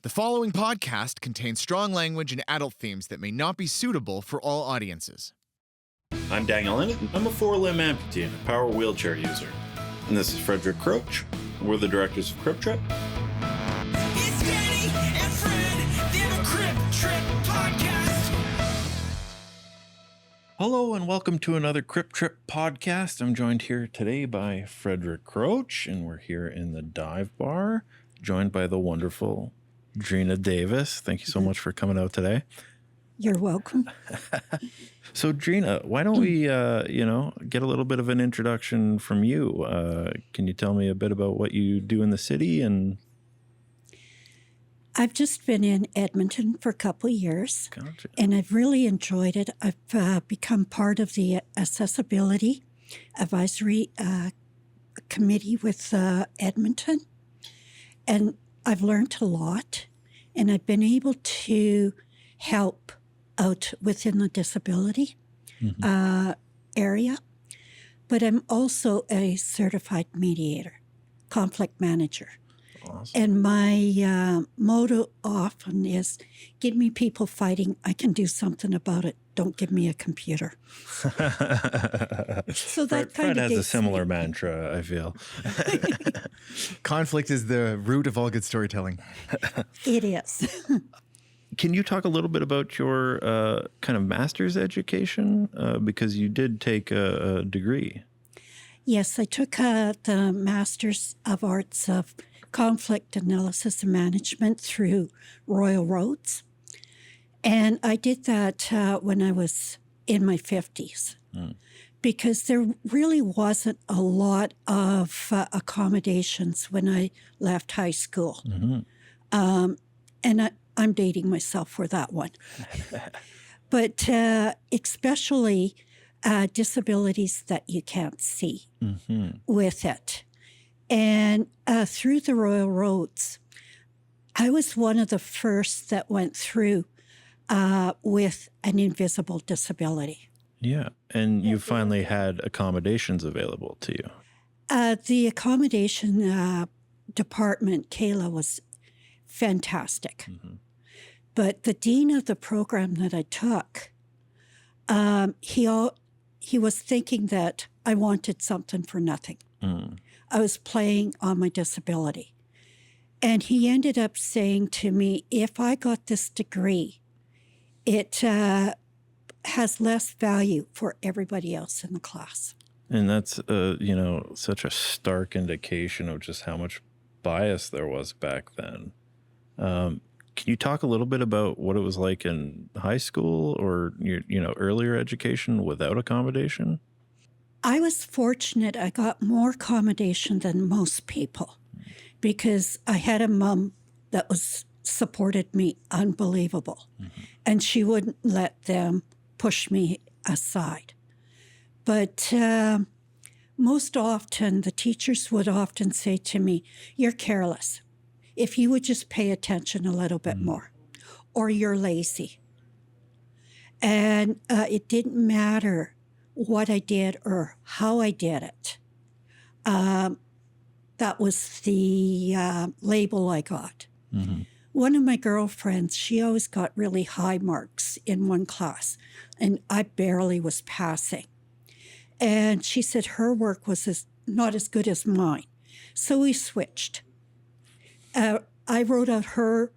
The following podcast contains strong language and adult themes that may not be suitable for all audiences. I'm Daniel Ennett. I'm a four-limb amputee and a power wheelchair user. And this is Frederick Croach. We're the directors of Crip Trip. It's Danny and Fred. They're the Crip Trip Podcast. Hello and welcome to another Crip Trip Podcast. I'm joined here today by Frederick Croach, and we're here in the dive bar, joined by the wonderful Dreena Davis. Thank you so much for coming out today. You're welcome. So, Dreena, why don't we, get a little bit of an introduction from you? Can you tell me a bit about what you do in the city? And I've just been in Edmonton for a couple of years, Gotcha. and I've really enjoyed it. I've become part of the Accessibility Advisory Committee with Edmonton, and I've learned a lot, and I've been able to help out within the disability area. But I'm also a certified mediator, conflict manager. Awesome. And my motto often is, give me people fighting, I can do something about it. Don't give me a computer. So that Fred has a similar mantra, I feel. Conflict is the root of all good storytelling. It is. Can you talk a little bit about your kind of master's education? Because you did take a degree. Yes, I took the Master's of Arts of Conflict Analysis and Management through Royal Roads. And I did that when I was in my 50s because there really wasn't a lot of accommodations when I left high school. And I'm dating myself for that one. But especially disabilities that you can't see with it. And through the Royal Roads, I was one of the first that went through with an invisible disability. Yeah. And you finally had accommodations available to you. The accommodation department, Kayla, was fantastic. But the dean of the program that I took, he was thinking that I wanted something for nothing. I was playing on my disability. And he ended up saying to me, if I got this degree, it has less value for everybody else in the class. And that's, such a stark indication of just how much bias there was back then. Can you talk a little bit about what it was like in high school or your, earlier education without accommodation? I was fortunate. I got more accommodation than most people because I had a mom that supported me unbelievable. And she wouldn't let them push me aside. But most often, the teachers would often say to me, you're careless. If you would just pay attention a little bit more, or you're lazy. And it didn't matter what I did or how I did it. That was the label I got. One of my girlfriends, she always got really high marks in one class, and I barely was passing. And she said her work was not as good as mine. So we switched. I wrote out her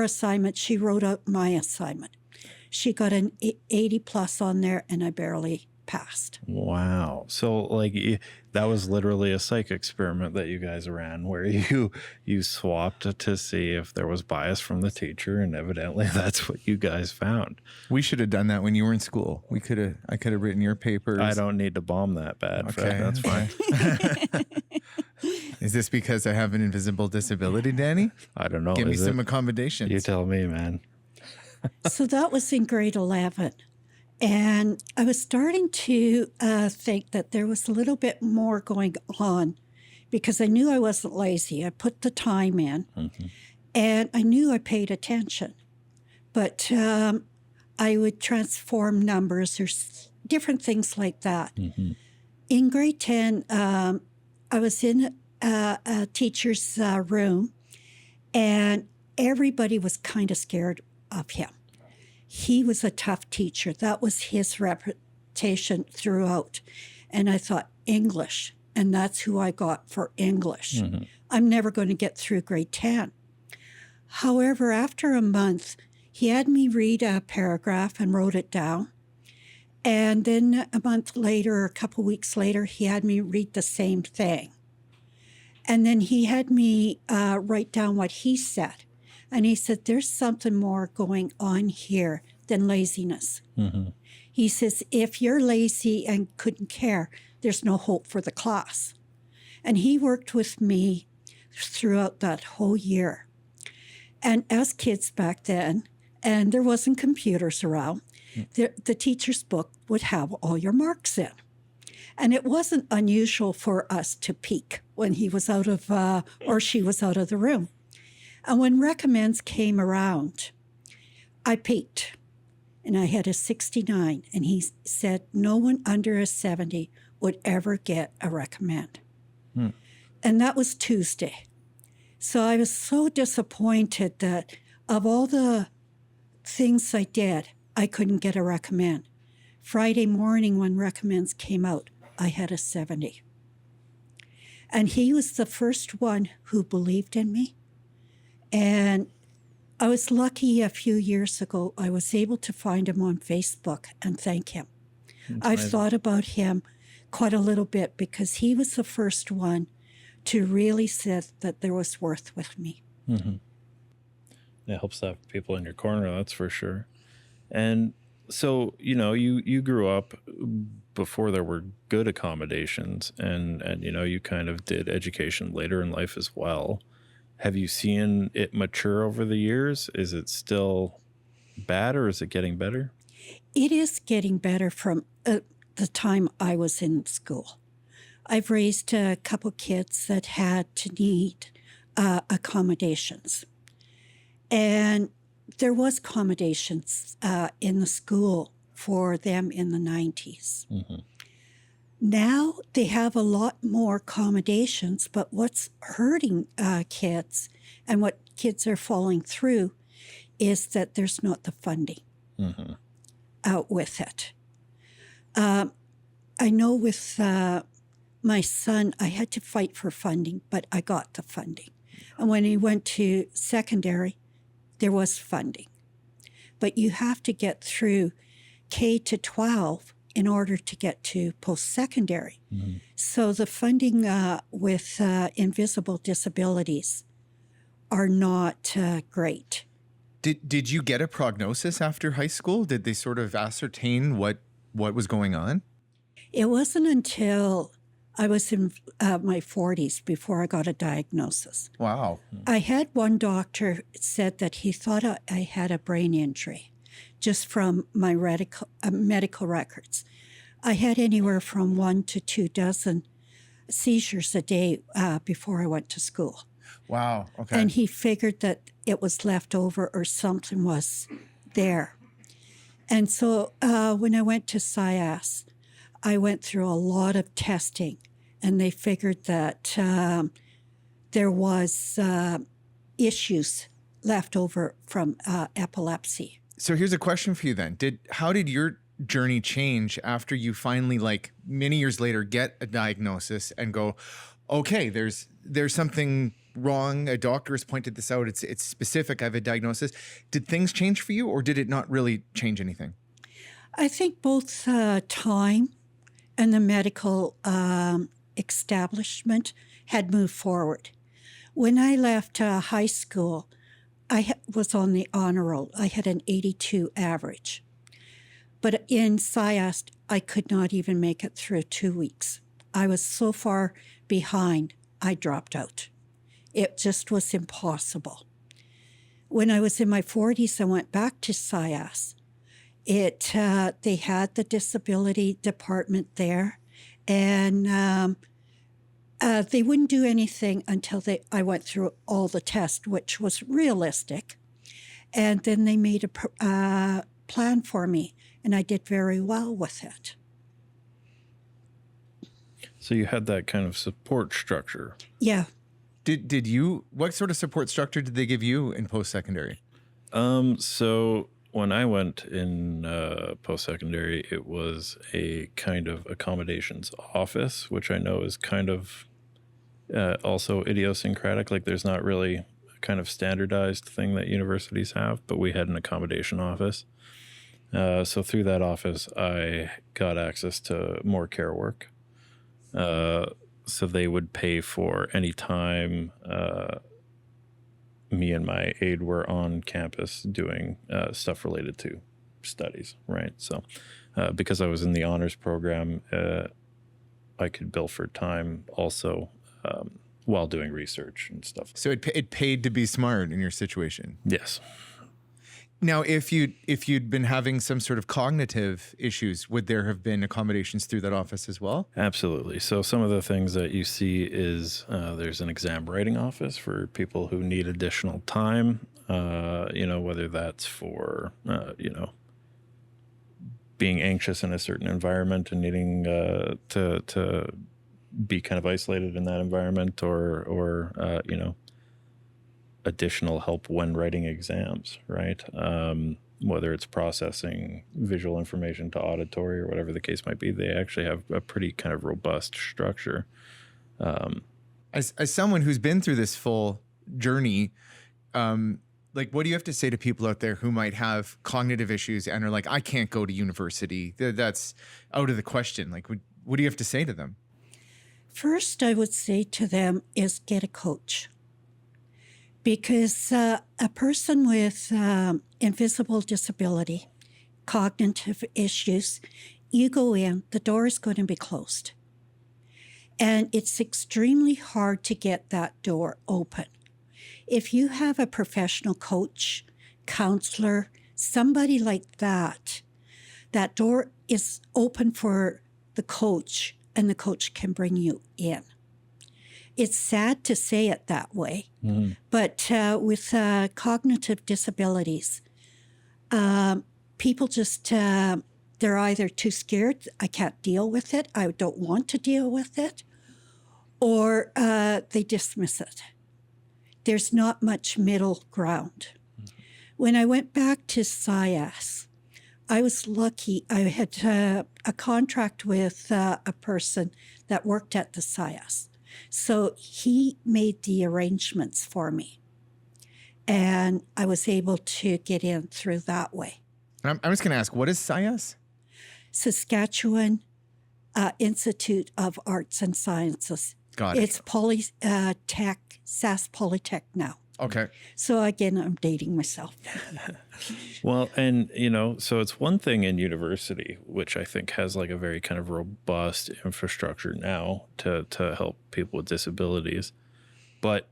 assignment. She wrote out my assignment. She got an 80 plus on there, and I barely passed. Wow. So that was literally a psych experiment that you guys ran where you swapped to see if there was bias from the teacher, and evidently that's what you guys found. We should have done that when you were in school. I could have written your papers. I don't need to bomb that bad. Okay, Fred. That's fine. Is this because I have an invisible disability, Danny? I don't know. Give me some accommodations. You tell me, man. So that was in grade 11. And I was starting to think that there was a little bit more going on because I knew I wasn't lazy. I put the time in and I knew I paid attention. But I would transform numbers or different things like that. In grade 10, I was in a teacher's room, and everybody was kind of scared of him. He was a tough teacher. That was his reputation throughout. And I thought, English, and that's who I got for English. I'm never going to get through grade 10. However, after a month, he had me read a paragraph and wrote it down. And then a month later, or a couple weeks later, he had me read the same thing. And then he had me write down what he said. And he said, there's something more going on here than laziness. He says, if you're lazy and couldn't care, there's no hope for the class. And he worked with me throughout that whole year. And as kids back then, and there wasn't computers around, the teacher's book would have all your marks in. And it wasn't unusual for us to peek when he was out of, or she was out of the room. And when recommends came around, I peeked. And I had a 69, and he said no one under a 70 would ever get a recommend. And that was Tuesday. So I was so disappointed that of all the things I did, I couldn't get a recommend. Friday morning when recommends came out, I had a 70. And he was the first one who believed in me. And I was lucky a few years ago, I was able to find him on Facebook and thank him. I've thought about him quite a little bit because he was the first one to really say that there was worth with me. It helps to have people in your corner, that's for sure. And so, you know, you grew up before there were good accommodations and you know, you kind of did education later in life as well. Have you seen it mature over the years? Is it still bad or is it getting better? It is getting better from the time I was in school. I've raised a couple kids that had to need accommodations. And there was accommodations in the school for them in the 90s. Now they have a lot more accommodations, but what's hurting kids and what kids are falling through is that there's not the funding out with it. I know with my son, I had to fight for funding, but I got the funding. And when he went to secondary, there was funding. But you have to get through K to 12 in order to get to post-secondary. So the funding with invisible disabilities are not great. Did you get a prognosis after high school? Did they sort of ascertain what was going on? It wasn't until I was in my 40s before I got a diagnosis. Wow. I had one doctor said that he thought I had a brain injury just from my medical records. I had anywhere from 1 to 2 dozen seizures a day before I went to school. Wow. Okay. And he figured that it was left over or something was there. And so when I went to SIAS, I went through a lot of testing, and they figured that there was issues left over from epilepsy. So here's a question for you then. How did your journey change after you finally, like many years later, get a diagnosis and go, okay, there's something wrong. A doctor has pointed this out. It's specific. I have a diagnosis. Did things change for you, or did it not really change anything? I think both time and the medical establishment had moved forward. When I left high school, I was on the honor roll. I had an 82 average. But in SIAS, I could not even make it through 2 weeks. I was so far behind, I dropped out. It just was impossible. When I was in my 40s, I went back to SIAS. They had the disability department there, and they wouldn't do anything until I went through all the tests, which was realistic. And then they made a plan for me, and I did very well with it. So you had that kind of support structure. Yeah. Did you, what sort of support structure did they give you in post-secondary? So when I went in post-secondary, it was a kind of accommodations office, which I know is kind of also idiosyncratic. Like there's not really a kind of standardized thing that universities have, but we had an accommodation office. So through that office, I got access to more care work. So they would pay for any time me and my aide were on campus doing stuff related to studies, right? So because I was in the honors program, I could bill for time also while doing research and stuff. So it paid to be smart in your situation. Yes. Now, if you'd been having some sort of cognitive issues, would there have been accommodations through that office as well? Absolutely. So some of the things that you see is there's an exam writing office for people who need additional time, whether that's for, being anxious in a certain environment and needing to be kind of isolated in that environment or additional help when writing exams, right? Whether it's processing visual information to auditory or whatever the case might be, they actually have a pretty kind of robust structure. As someone who's been through this full journey, like, what do you have to say to people out there who might have cognitive issues and are like, I can't go to university, that's out of the question? Like, what do you have to say to them? First, I would say to them is get a coach. Because a person with invisible disability, cognitive issues, you go in, the door is going to be closed. And it's extremely hard to get that door open. If you have a professional coach, counselor, somebody like that, that door is open for the coach and the coach can bring you in. It's sad to say it that way, but with cognitive disabilities, people just, they're either too scared, I can't deal with it, I don't want to deal with it, or they dismiss it. There's not much middle ground. When I went back to SIAS, I was lucky. I had a contract with a person that worked at the SIAS. So he made the arrangements for me, and I was able to get in through that way. I'm just going to ask, what is SIAS? Saskatchewan Institute of Arts and Sciences. Got it. It's SAS Polytech now. Okay. So again, I'm dating myself. Well, and, so it's one thing in university, which I think has like a very kind of robust infrastructure now to help people with disabilities. But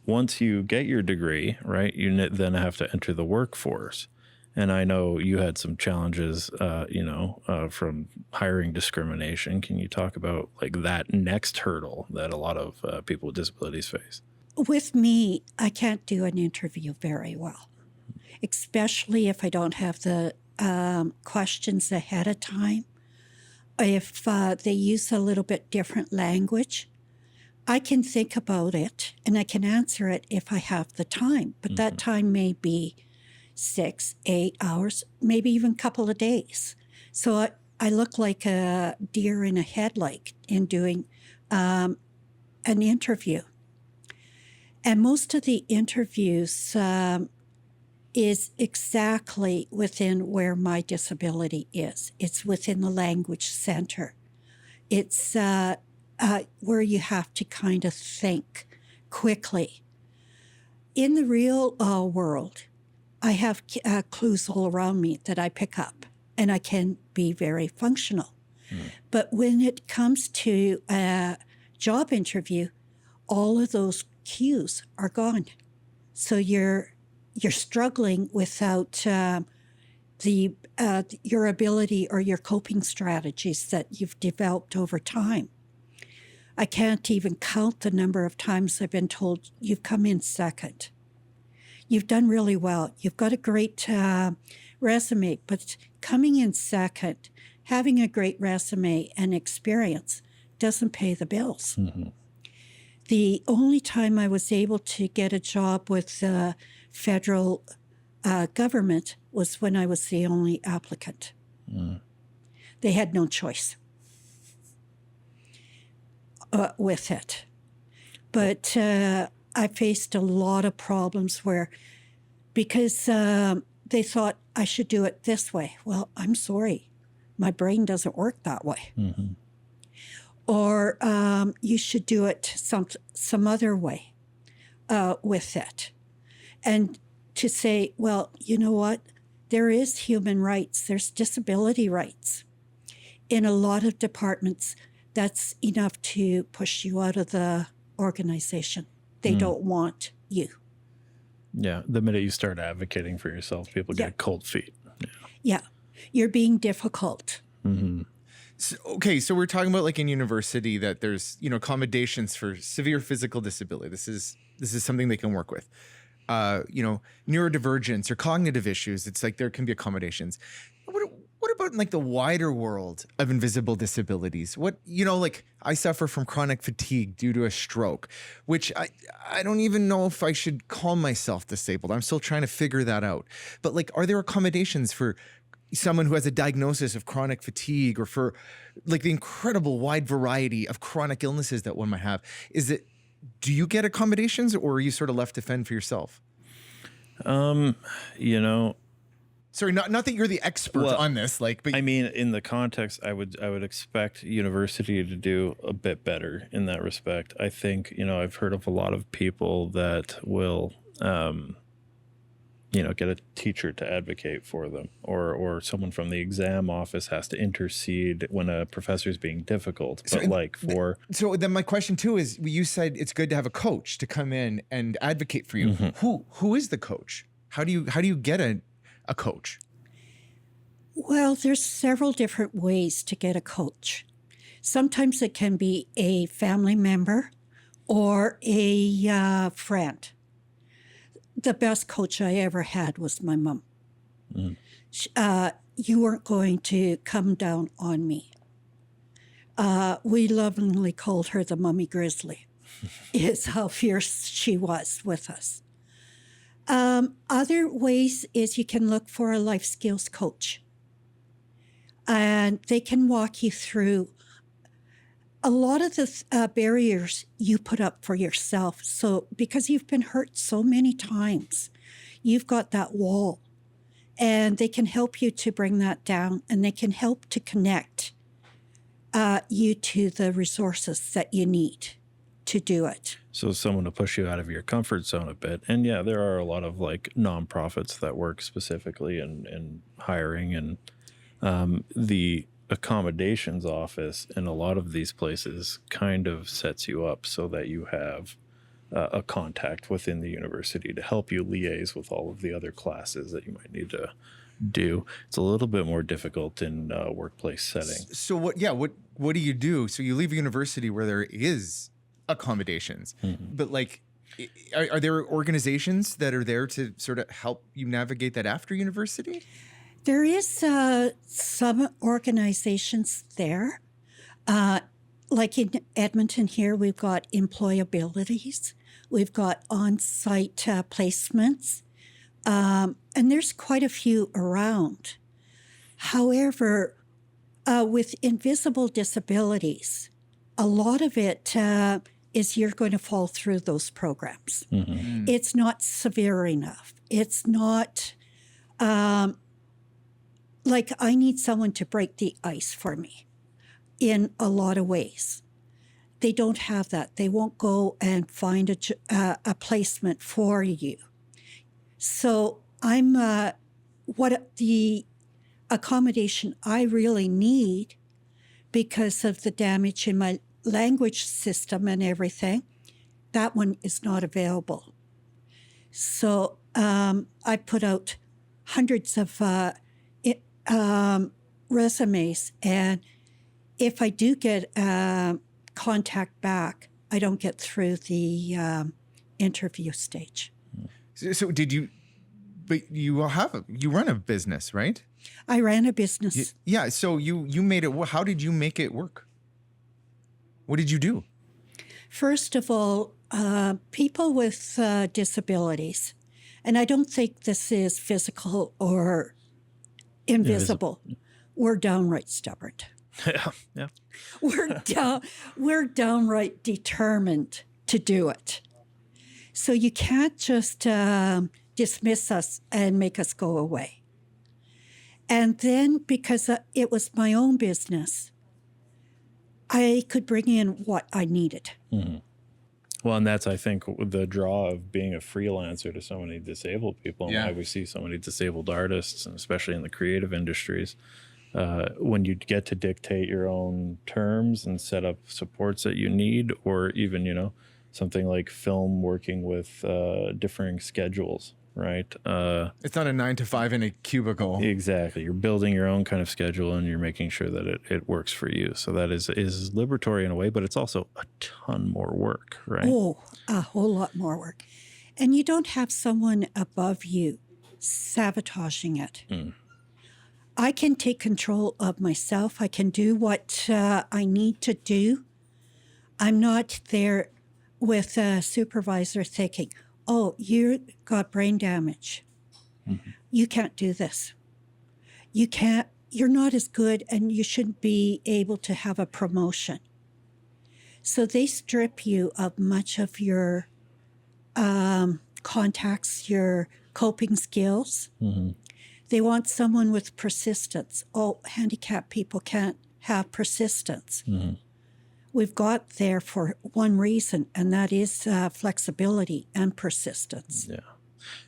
once you get your degree, right, you then have to enter the workforce. And I know you had some challenges, from hiring discrimination. Can you talk about like that next hurdle that a lot of people with disabilities face? With me, I can't do an interview very well, especially if I don't have the questions ahead of time. If they use a little bit different language, I can think about it and I can answer it if I have the time. But that time may be 6-8 hours, maybe even a couple of days. So I look like a deer in a headlight in doing an interview. And most of the interviews is exactly within where my disability is. It's within the language center. It's where you have to kind of think quickly. In the real world, I have clues all around me that I pick up, and I can be very functional. But when it comes to a job interview, all of those cues are gone. So you're struggling without your ability or your coping strategies that you've developed over time. I can't even count the number of times I've been told, you've come in second. You've done really well. You've got a great resume, but coming in second, having a great resume and experience doesn't pay the bills. The only time I was able to get a job with the federal government was when I was the only applicant. They had no choice with it. But I faced a lot of problems where, because they thought I should do it this way. Well, I'm sorry. My brain doesn't work that way. Or you should do it some other way with it. And to say, well, you know what? There is human rights. There's disability rights. In a lot of departments, that's enough to push you out of the organization. They don't want you. Yeah. The minute you start advocating for yourself, people get cold feet. Yeah. You're being difficult. So, okay, so we're talking about like in university that there's, you know, accommodations for severe physical disability. This is something they can work with. You know, neurodivergence or cognitive issues. It's like there can be accommodations. What about in like the wider world of invisible disabilities? What, you know, like I suffer from chronic fatigue due to a stroke, which I don't even know if I should call myself disabled. I'm still trying to figure that out. But like, are there accommodations for someone who has a diagnosis of chronic fatigue or for like the incredible wide variety of chronic illnesses that one might have? Do you get accommodations or are you sort of left to fend for yourself? You know, sorry, not that you're the expert on this, like, but I mean, in the context, I would expect university to do a bit better in that respect. I think, you know, I've heard of a lot of people that will, you know, get a teacher to advocate for them, or someone from the exam office has to intercede when a professor is being difficult. But so then my question too is, you said it's good to have a coach to come in and advocate for you. Who is the coach? How do you get a coach? Well, there's several different ways to get a coach. Sometimes it can be a family member or a friend. The best coach I ever had was my mom. You weren't going to come down on me. We lovingly called her the Mummy Grizzly, is how fierce she was with us. Other ways is you can look for a life skills coach. And they can walk you through a lot of the barriers you put up for yourself. So because you've been hurt so many times, you've got that wall. And they can help you to bring that down, and they can help to connect you to the resources that you need to do it. So someone to push you out of your comfort zone a bit. And yeah, there are a lot of like nonprofits that work specifically in hiring, and the accommodations office in a lot of these places kind of sets you up so that you have a contact within the university to help you liaise with all of the other classes that you might need to do. It's a little bit more difficult in a workplace setting. So what do you do? So you leave a university where there is accommodations, but like, are there organizations that are there to sort of help you navigate that after university? There is some organizations there. Like in Edmonton here, we've got Employabilities. We've got on-site placements. And there's quite a few around. However, with invisible disabilities, a lot of it is you're going to fall through those programs. It's not severe enough. It's not... like I need someone to break the ice for me in a lot of ways. They don't have that. They won't go and find a placement for you. So I'm what the accommodation I really need, because of the damage in my language system and everything, that one is not available. So I put out hundreds of resumes, and if I do get contact back, I don't get through the interview stage. So did you? But you run a business, right? I ran a business. Yeah. So you made it. How did you make it work? What did you do? First of all, people with disabilities, and I don't think this is physical or invisible, we're downright stubborn. Yeah. We're downright determined to do it. So you can't just dismiss us and make us go away. And then because it was my own business, I could bring in what I needed. Mm-hmm. Well, and that's, I think, the draw of being a freelancer to so many disabled people, and why we see so many disabled artists, and especially in the creative industries. When you get to dictate your own terms and set up supports that you need, or even, you know, something like film working with differing schedules, right? It's not a 9 to 5 in a cubicle. Exactly. You're building your own kind of schedule, and you're making sure that it works for you. So that is liberatory in a way, but it's also a ton more work, right? Oh, a whole lot more work. And you don't have someone above you sabotaging it. I can take control of myself. I can do what I need to do. I'm not there with a supervisor thinking, oh, you got brain damage. You can't do this. You're not as good, and you shouldn't be able to have a promotion. So they strip you of much of your contacts, your coping skills. They want someone with persistence. Oh, handicapped people can't have persistence. We've got there for one reason, and that is flexibility and persistence. Yeah.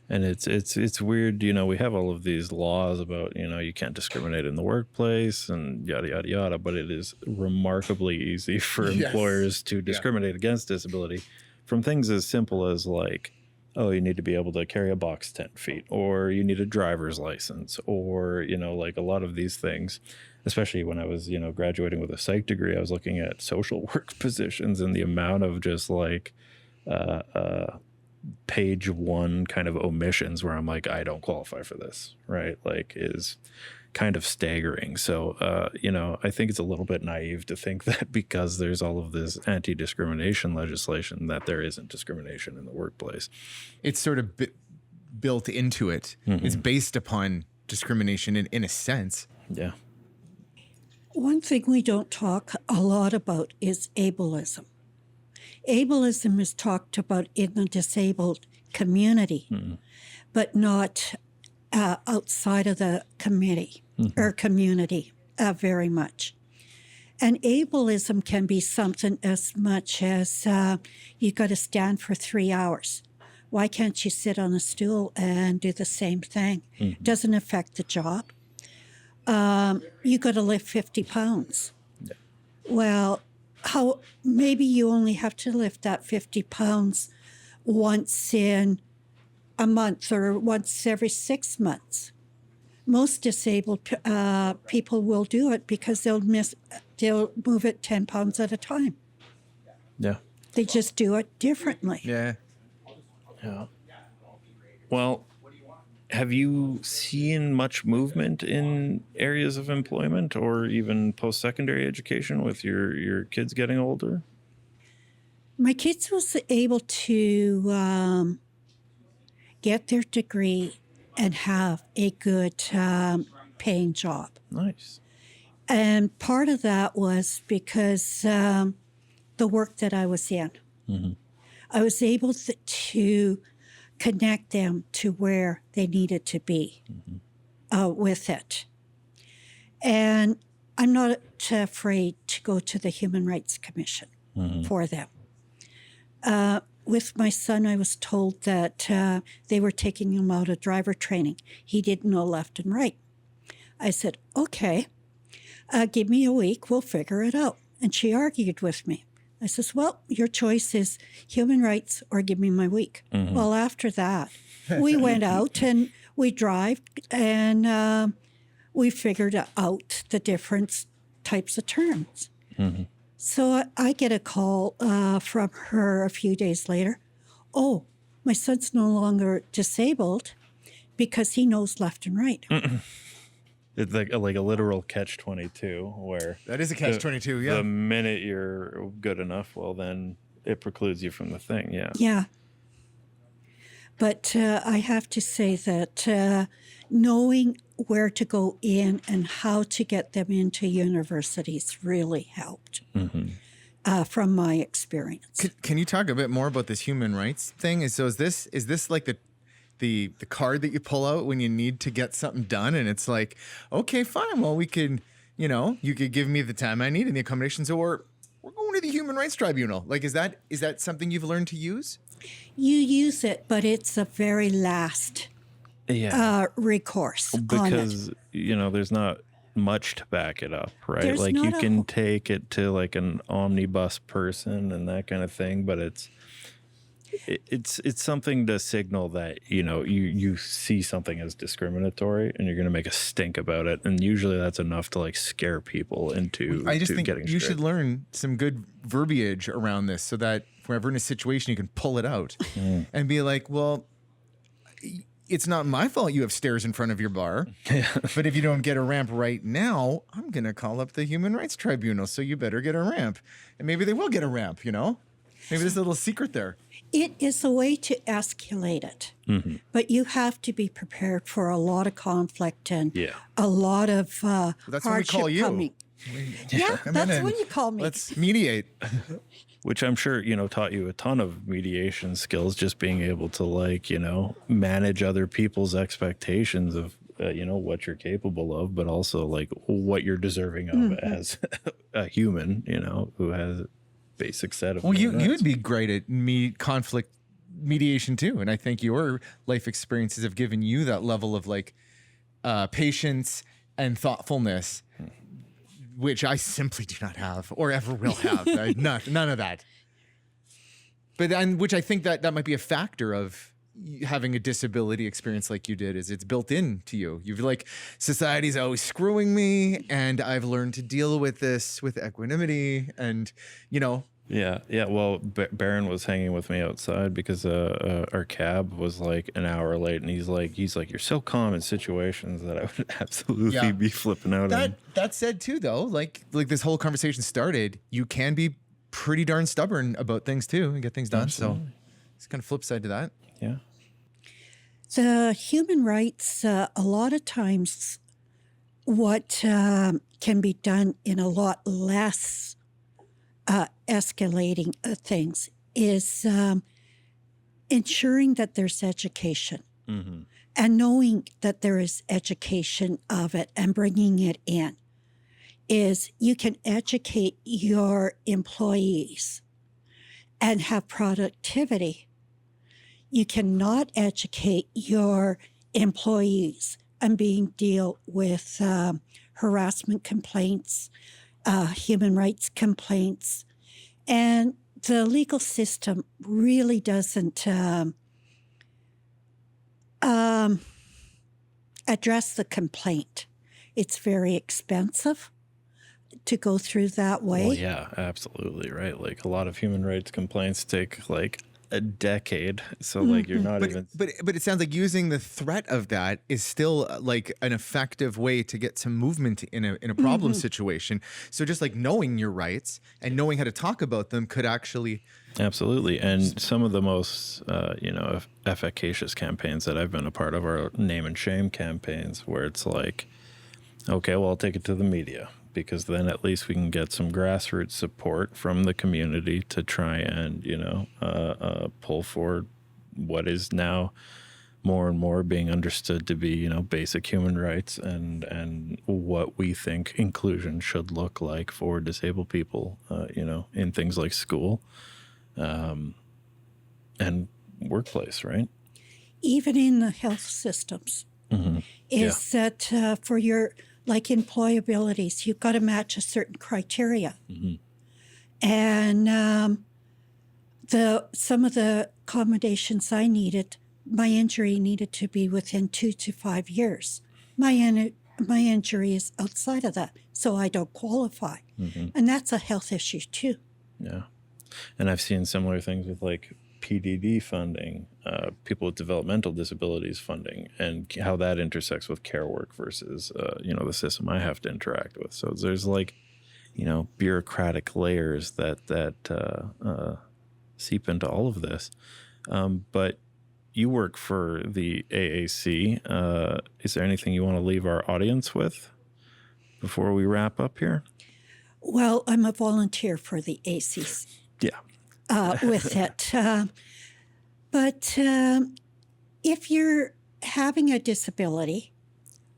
And it's weird, you know, we have all of these laws about, you know, you can't discriminate in the workplace and yada, yada, yada, but it is remarkably easy for employers to discriminate against disability from things as simple as like, oh, you need to be able to carry a box 10 feet, or you need a driver's license, or, you know, like a lot of these things, especially when I was, you know, graduating with a psych degree, I was looking at social work positions, and the amount of just like page one kind of omissions where I'm like, I don't qualify for this, right? Like is kind of staggering. So, you know, I think it's a little bit naive to think that because there's all of this anti-discrimination legislation that there isn't discrimination in the workplace. It's sort of built into it. It's based upon discrimination in a sense. Yeah. One thing we don't talk a lot about is ableism. Ableism is talked about in the disabled community, but not outside of the committee or community very much. And ableism can be something as much as you got to stand for 3 hours. Why can't you sit on a stool and do the same thing? Doesn't affect the job. You got to lift 50 pounds. Well, how maybe you only have to lift that 50 pounds once in a month or once every 6 months. Most disabled people will do it because they'll move it 10 pounds at a time. Yeah. They just do it differently. Yeah. Yeah. Well, have you seen much movement in areas of employment or even post-secondary education with your kids getting older? My kids was able to get their degree and have a good paying job. Nice. And part of that was because the work that I was in. I was able to connect them to where they needed to be with it. And I'm not afraid to go to the Human Rights Commission for them. With my son, I was told that they were taking him out of driver training. He didn't know left and right. I said, okay, give me a week, we'll figure it out. And she argued with me. I says, well, your choice is human rights or give me my week. Well, after that, we went out and we drove and we figured out the different types of terms. So I get a call from her a few days later. Oh, my son's no longer disabled because he knows left and right. It's like a literal catch-22 where That is a catch-22, yeah. the minute you're good enough, well then it precludes you from the thing. Yeah. Yeah. But I have to say that knowing where to go in and how to get them into universities really helped from my experience. Can you talk a bit more about this human rights thing? Is this like the card that you pull out when you need to get something done, and it's like, okay, fine, well, we could, you could give me the time I need in the accommodations, or we're going to the Human Rights Tribunal. Like, is that something you've learned to use? You use it, but it's a very last recourse on it. Because, there's not much to back it up, right? There's like, you not can take it to like an omnibus person and that kind of thing, but it's something to signal that, you see something as discriminatory and you're going to make a stink about it. And usually that's enough to like scare people into I just think getting you straight. should learn some good verbiage around this so that whenever in a situation you can pull it out and be like, well, it's not my fault you have stairs in front of your bar, but if you don't get a ramp right now, I'm going to call up the Human Rights Tribunal, so you better get a ramp. And maybe they will get a ramp, Maybe there's a little secret there. It is a way to escalate it, but you have to be prepared for a lot of conflict and a lot of That's what we hardship call you. coming. Yeah, Come in that's and what you call me. Let's mediate. Which I'm sure, taught you a ton of mediation skills, just being able to manage other people's expectations of, what you're capable of, but also like what you're deserving of as a human, who has a basic set of. Well, you rights. would be great at conflict mediation too. And I think your life experiences have given you that level of like patience and thoughtfulness, which I simply do not have or ever will have. None of that. But which I think that might be a factor of having a disability experience like you did, is it's built into you. You've like, society's always screwing me, and I've learned to deal with this with equanimity and, Yeah. Well, Baron was hanging with me outside because our cab was like an hour late, and he's like, you're so calm in situations that I would absolutely be flipping out. That said too, though, like this whole conversation started, you can be pretty darn stubborn about things too and get things done. Absolutely. So it's kind of flip side to that. Yeah. The human rights, a lot of times, what can be done in a lot less escalating things is ensuring that there's education and knowing that there is education of it and bringing it in. Is you can educate your employees and have productivity. You cannot educate your employees and deal with harassment complaints, human rights complaints, and the legal system really doesn't address the complaint. It's very expensive to go through that way. Well, yeah, absolutely. Right. Like a lot of human rights complaints take like a decade. So like you're not even. But it sounds like using the threat of that is still like an effective way to get some movement in a problem situation. So just like knowing your rights and knowing how to talk about them could actually. Absolutely. And some of the most, efficacious campaigns that I've been a part of are name and shame campaigns, where it's like, okay, well, I'll take it to the media, because then at least we can get some grassroots support from the community to try and, pull forward what is now more and more being understood to be, basic human rights and what we think inclusion should look like for disabled people, in things like school and workplace, right? Even in the health systems, is that for your like employabilities, you've got to match a certain criteria. And some of the accommodations I needed, my injury needed to be within 2 to 5 years. My injury is outside of that, so I don't qualify. And that's a health issue too. Yeah. And I've seen similar things with like PDD funding, people with developmental disabilities funding, and how that intersects with care work versus, the system I have to interact with. So there's like, bureaucratic layers that seep into all of this. But you work for the AAC. Is there anything you want to leave our audience with before we wrap up here? Well, I'm a volunteer for the ACs Yeah. with it. But if you're having a disability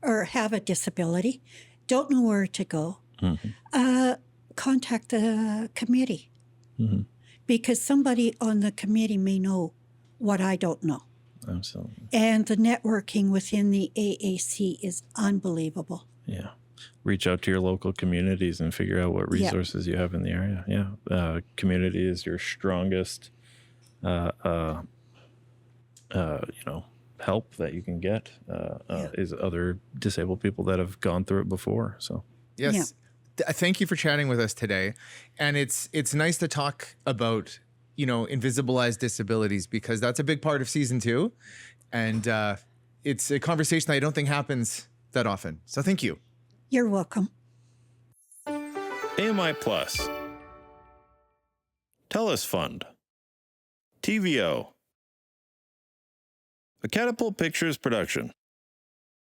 or have a disability, don't know where to go, contact the committee because somebody on the committee may know what I don't know. Absolutely. And the networking within the AAC is unbelievable. Yeah. Reach out to your local communities and figure out what resources you have in the area. Yeah. Community is your strongest, help that you can get is other disabled people that have gone through it before. So Yes. Thank you for chatting with us today. And it's nice to talk about, invisibilized disabilities because that's a big part of season 2. And it's a conversation I don't think happens that often. So thank you. You're welcome. AMI Plus, Telus Fund, TVO, a Catapult Pictures production.